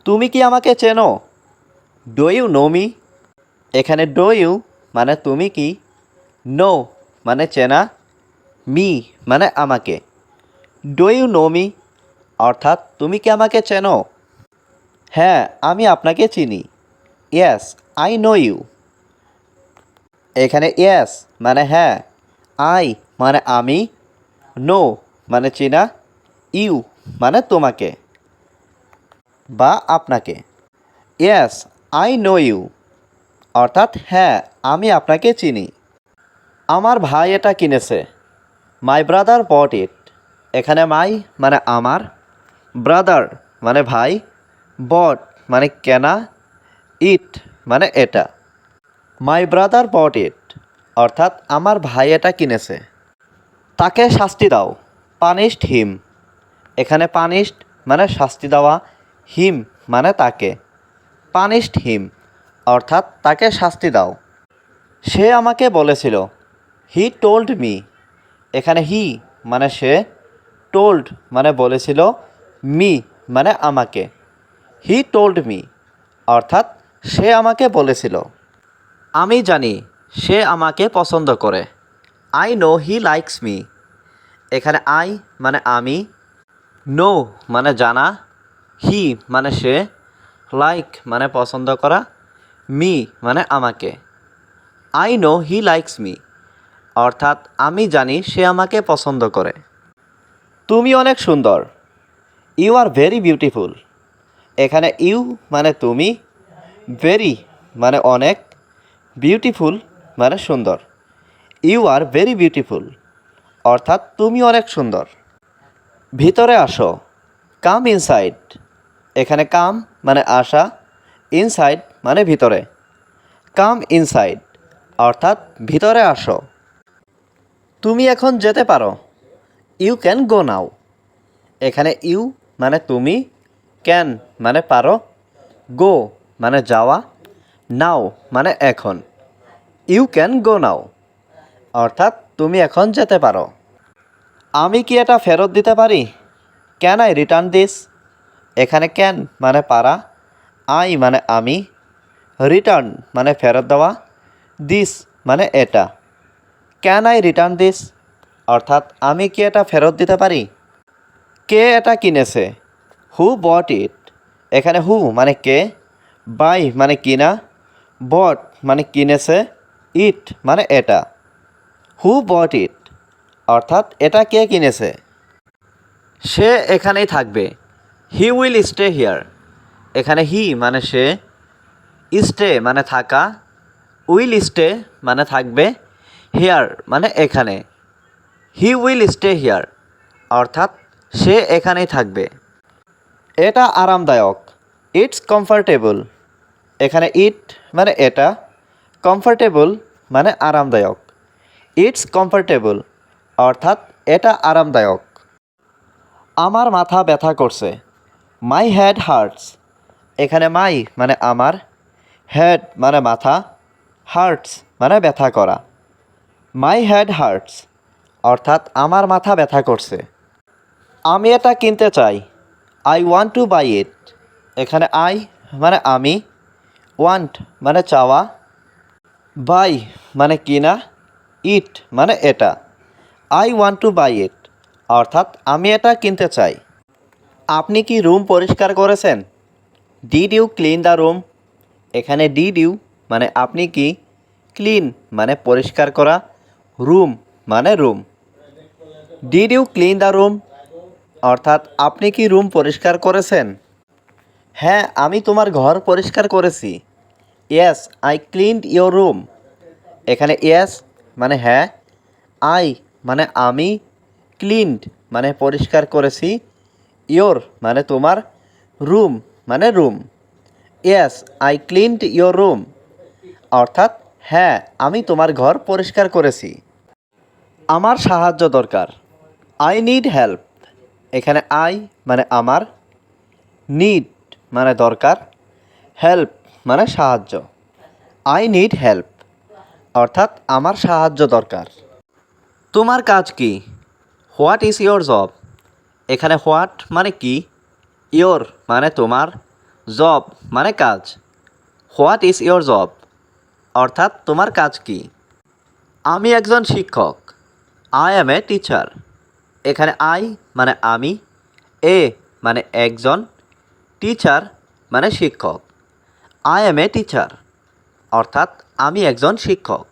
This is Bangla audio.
তুমি কি আমাকে চেনো? Do you know me? এখানে ডু ইউ মানে তুমি কি, নো মানে চেনা, মি মানে আমাকে। ডু ইউ নো মি অর্থাৎ তুমি কি আমাকে চেনো? হ্যাঁ, আমি আপনাকে চিনি। Yes, I know you. এখানে ইয়েস মানে হ্যাঁ, আই মানে আমি, নো মানে চেনা, ইউ মানে তোমাকে বা আপনাকে। ইয়েস, আই নো ইউ অর্থাৎ হ্যাঁ, আমি আপনাকে চিনি। আমার ভাই এটা কিনেছে। মাই ব্রাদার বট ইট। এখানে মাই মানে আমার, ব্রাদার মানে ভাই, বট মানে কেনা, ইট মানে এটা। মাই ব্রাদার বট ইট অর্থাৎ আমার ভাই এটা কিনেছে। তাকে শাস্তি দাও, পানিশড হিম। এখানে পানিশড মানে শাস্তি দেওয়া, হিম মানে তাকে। পানিশড হিম অর্থাৎ তাকে শাস্তি দাও। সে আমাকে বলেছিল। He told me. এখানে হি মানে সে, টোল্ড মানে বলেছিল, মি মানে আমাকে। হি টোল্ড মি অর্থাৎ সে আমাকে বলেছিল। আমি জানি সে আমাকে পছন্দ করে। I know he likes me. এখানে আই মানে আমি, নো মানে জানা, হি মানে সে, লাইক মানে পছন্দ করা, মি মানে আমাকে। I know he likes me অর্থাৎ আমি জানি সে আমাকে পছন্দ করে। তুমি অনেক সুন্দর। You are very beautiful. এখানে ইউ মানে তুমি, ভেরি মানে অনেক, বিউটিফুল মানে সুন্দর। ইউ আর ভেরি বিউটিফুল অর্থাৎ তুমি অনেক সুন্দর। ভিতরে আসো, কাম ইনসাইড। এখানে কাম মানে আসা, ইনসাইড মানে ভিতরে। কাম ইনসাইড অর্থাৎ ভিতরে আসো। তুমি এখন যেতে পারো। ইউ ক্যান গো নাও। এখানে ইউ মানে তুমি, ক্যান মানে পারো, গো মানে যাওয়া, নাও মানে এখন। ইউ ক্যান গো নাও অর্থাৎ তুমি এখন যেতে পারো। আমি কি এটা ফেরত দিতে পারি? Can I return this? এখানে ক্যান মানে পারা, আই মানে আমি, রিটার্ন মানে ফেরত দেওয়া, দিস মানে এটা। ক্যান আই রিটার্ন দিস অর্থাৎ আমি কি এটা ফেরত দিতে পারি? কে এটা কিনেছে? হু বট ইট? এখানে হু মানে কে, বাই মানে কিনা, বট মানে কিনেছে, ইট মানে এটা। হু বট ইট অর্থাৎ এটা কে কিনেছে? সে এখানেই থাকবে। He will stay here. এখানে হি মানে সে, স্টে মানে থাকা, উইল স্টে মানে থাকবে, হিয়ার মানে এখানে। হি উইল স্টে হিয়ার অর্থাৎ সে এখানেই থাকবে। এটা আরামদায়ক। It's comfortable. এখানে ইট মানে এটা, কমফর্টেবল মানে আরামদায়ক। ইটস কমফর্টেবল অর্থাৎ এটা আরামদায়ক। আমার মাথা ব্যথা করছে। My head hurts. এখানে মাই মানে আমার, হেড মানে মাথা, হার্টস মানে ব্যথা করা। মাই হেড হার্টস অর্থাৎ আমার মাথা ব্যথা করছে। আমি এটা কিনতে চাই। আই ওয়ান্ট টু বাই ইট। এখানে আই মানে আমি, ওয়ান্ট মানে চাওয়া, বাই মানে কিনা, ইট মানে এটা। আই ওয়ান্ট টু বাই ইট অর্থাৎ আমি এটা কিনতে চাই। আপনি কি রুম পরিষ্কার করেছেন? Did you clean the room? এখানে ডিড ইউ মানে আপনি কি, ক্লিন মানে পরিষ্কার করা, রুম মানে room. Did you clean the room অর্থাৎ আপনি কি রুম পরিষ্কার করেছেন? হ্যাঁ, আমি তোমার ঘর পরিষ্কার করেছি। Yes, I cleaned your room. এখানে ইয়েস মানে হ্যাঁ, আই মানে আমি, ক্লিনড মানে পরিষ্কার করেছি, ইয়োর মানে তোমার, রুম মানে room. Yes, I cleaned your room অর্থাৎ হ্যাঁ, আমি তোমার ঘর পরিষ্কার করেছি। আমার সাহায্য দরকার। I need help. এখানে আই মানে আমার, নিড মানে দরকার, হেল্প মানে সাহায্য। আই নিড হেল্প অর্থাৎ আমার সাহায্য দরকার। তোমার কাজ কি? What is your job? এখানে হোয়াট মানে কি, ইয়োর মানে তোমার, জব মানে কাজ। হোয়াট ইজ ইয়োর জব অর্থাৎ তোমার কাজ কি। আমি একজন শিক্ষক। I am a teacher. এখানে আই মানে আমি, এ মানে একজন, টিচার মানে শিক্ষক। আই অ্যাম এ টিচার অর্থাৎ আমি একজন শিক্ষক।